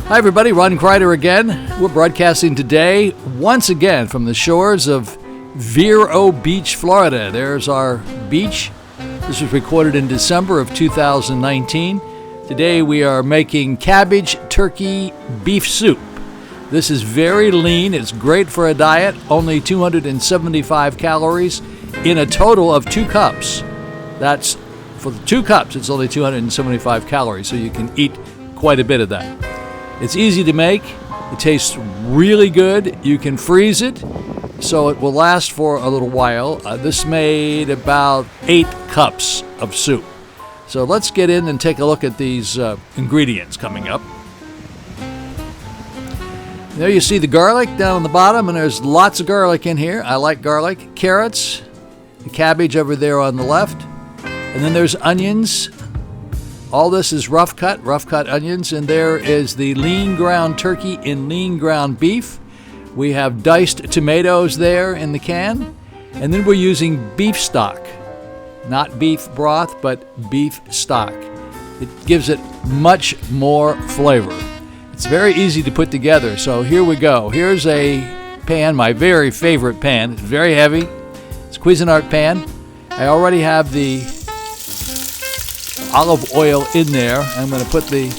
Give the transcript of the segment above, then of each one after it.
Hi everybody, Ron Crider again. We're broadcasting today once again from the shores of Vero Beach, Florida. There's our beach. This was recorded in December of 2019. Today we are making cabbage turkey beef soup. This is very lean. It's great for a diet. Only 275 calories in a total of 2 cups. That's for the 2 cups. It's only 275 calories, so you can eat quite a bit of that. It's easy to make. It tastes really good. You can freeze it, so it will last for a little while. This made about 8 cups of soup. So let's get in and take a look at these ingredients coming up. There you see the garlic down on the bottom, and there's lots of garlic in here. I like garlic. Carrots, the cabbage over there on the left, and then there's onions. All this is rough cut onions, and there is the lean ground turkey and lean ground beef. We have diced tomatoes there in the can, and then we're using beef stock. Not beef broth, but beef stock. It gives it much more flavor. It's very easy to put together, so here we go. Here's a pan, my very favorite pan. It's very heavy. It's a Cuisinart pan. I already have the olive oil in there. I'm going to put the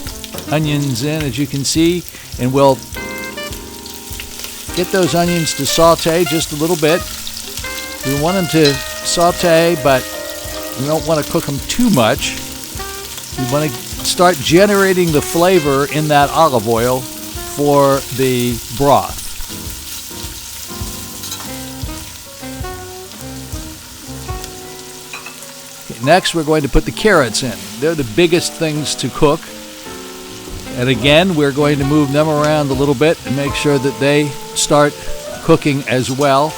onions in, as you can see, and we'll get those onions to saute just a little bit. We want them to saute, but we don't want to cook them too much. We want to start generating the flavor in that olive oil for the broth. Next, we're going to put the carrots in. They're the biggest things to cook. And again, we're going to move them around a little bit and make sure that they start cooking as well.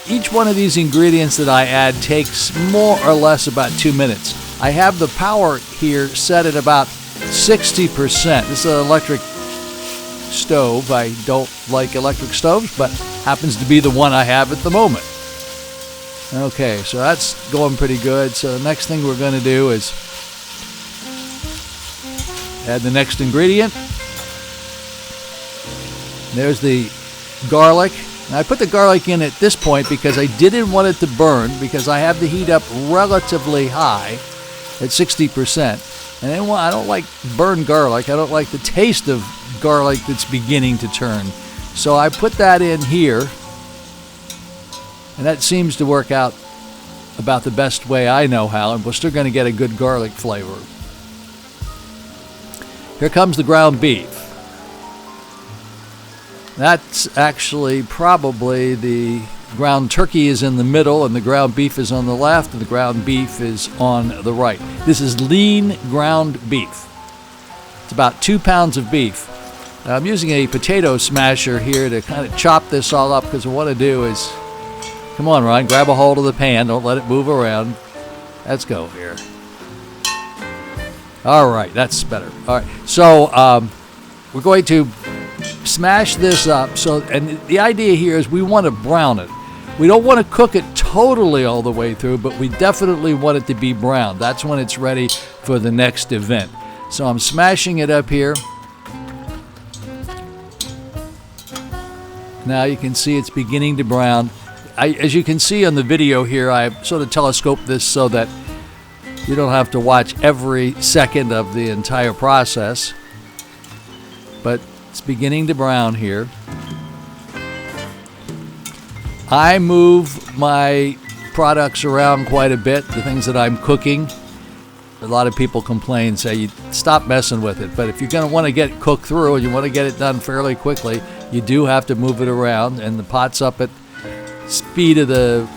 Each one of these ingredients that I add takes more or less about 2 minutes. I have the power here set at about 60%. This is an electric stove. I don't like electric stoves, but happens to be the one I have at the moment. Okay, so that's going pretty good. So the next thing we're going to do is add the next ingredient. There's the garlic. Now I put the garlic in at this point because I didn't want it to burn, because I have the heat up relatively high at 60%. And I don't like burned garlic. I don't like the taste of garlic that's beginning to turn. So I put that in here. And that seems to work out about the best way I know how, and we're still going to get a good garlic flavor. Here comes the ground beef. That's actually probably the ground turkey is in the middle, and the ground beef is on the left, and the ground beef is on the right. This is lean ground beef. It's about 2 pounds of beef. Now, I'm using a potato smasher here to kind of chop this all up, because what I want to do is, come on, Ron, grab a hold of the pan. Don't let it move around. Let's go here. All right, that's better. All right, so we're going to smash this up. And the idea here is we want to brown it. We don't want to cook it totally all the way through, but we definitely want it to be brown. That's when it's ready for the next event. So I'm smashing it up here. Now you can see it's beginning to brown. As you can see on the video here, I sort of telescoped this so that you don't have to watch every second of the entire process. But it's beginning to brown here. I move my products around quite a bit, the things that I'm cooking. A lot of people complain, say, you stop messing with it. But if you're going to want to get it cooked through and you want to get it done fairly quickly, you do have to move it around, and the pot's up at speed of the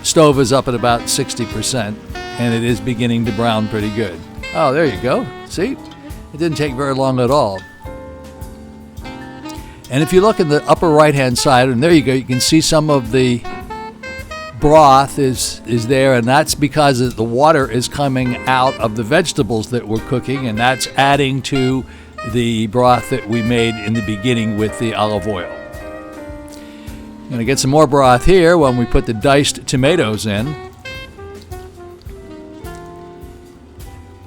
stove is up at about 60%, and it is beginning to brown pretty good. Oh, there you go. See? It didn't take very long at all. And if you look in the upper right-hand side, and there you go, you can see some of the broth is there, and that's because the water is coming out of the vegetables that we're cooking, and that's adding to the broth that we made in the beginning with the olive oil. I'm going to get some more broth here when we put the diced tomatoes in.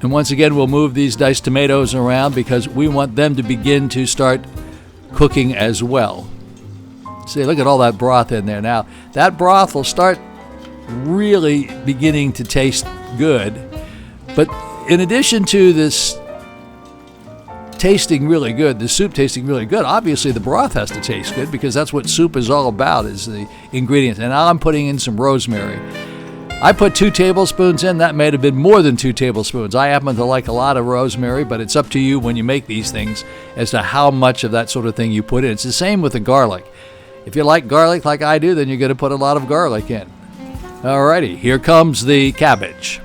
And once again, we'll move these diced tomatoes around because we want them to begin to start cooking as well. See, look at all that broth in there. Now, that broth will start really beginning to taste good. But in addition to this tasting really good, the soup tasting really good, obviously the broth has to taste good because that's what soup is all about, is the ingredients. And now I'm putting in some rosemary. I put 2 tablespoons in. That may have been more than 2 tablespoons. I happen to like a lot of rosemary, but it's up to you when you make these things as to how much of that sort of thing you put in. It's the same with the garlic. If you like garlic like I do, then you're going to put a lot of garlic in. Alrighty, here comes the cabbage.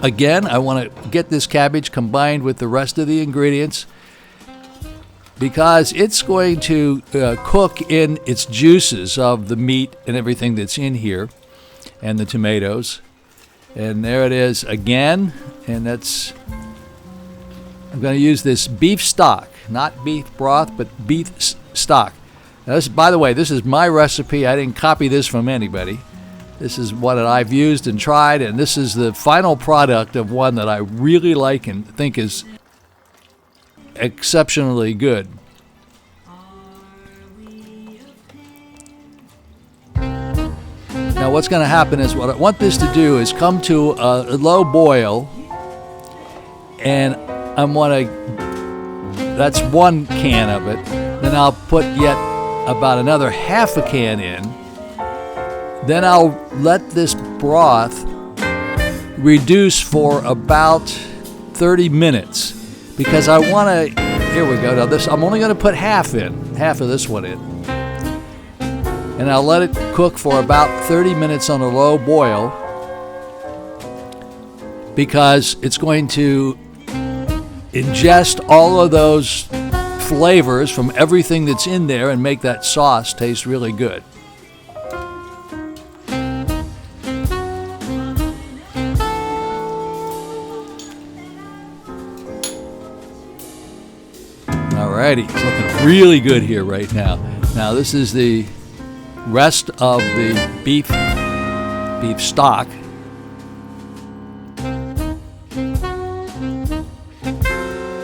Again, I want to get this cabbage combined with the rest of the ingredients because it's going to cook in its juices of the meat and everything that's in here and the tomatoes. And there it is again, and I'm going to use this beef stock, not beef broth, but beef stock. Now this, by the way, this is my recipe. I didn't copy this from anybody. This is what I've used and tried, and this is the final product of one that I really like and think is exceptionally good. Now what's going to happen is, what I want this to do is come to a low boil, and that's 1 can of it. Then I'll put yet about another half a can in. Then I'll let this broth reduce for about 30 minutes because I want to, here we go. Now this, I'm only going to put half of this one in. And I'll let it cook for about 30 minutes on a low boil because it's going to ingest all of those flavors from everything that's in there and make that sauce taste really good. Alrighty, it's looking really good here right now. Now this is the rest of the beef stock.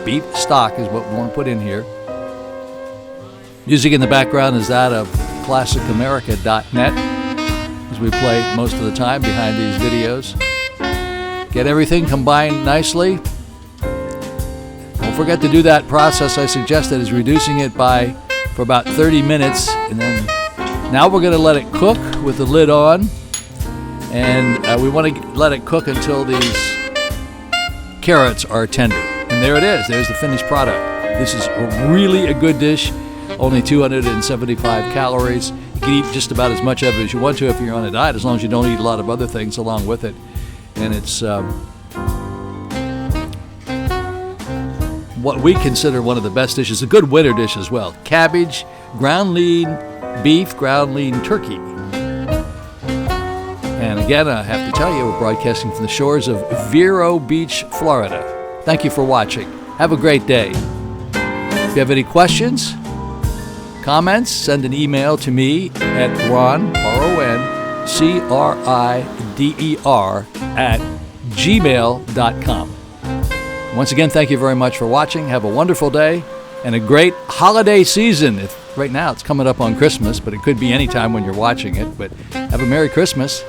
Beef stock is what we want to put in here. Music in the background is that of ClassicAmerica.net, as we play most of the time behind these videos. Get everything combined nicely. Don't forget to do that process I suggested, is reducing it for about 30 minutes, and then now we're going to let it cook with the lid on, and we want to let it cook until these carrots are tender. And there it is. There's the finished product. This is really a good dish, only 275 calories. You can eat just about as much of it as you want to if you're on a diet, as long as you don't eat a lot of other things along with it. And it's what we consider one of the best dishes, a good winter dish as well. Cabbage, ground lean beef, ground lean turkey. And again, I have to tell you, we're broadcasting from the shores of Vero Beach, Florida. Thank you for watching. Have a great day. If you have any questions, comments, send an email to me at Ron, RONCRIDER, @gmail.com. Once again, thank you very much for watching. Have a wonderful day and a great holiday season. Right now it's coming up on Christmas, but it could be any time when you're watching it. But have a Merry Christmas.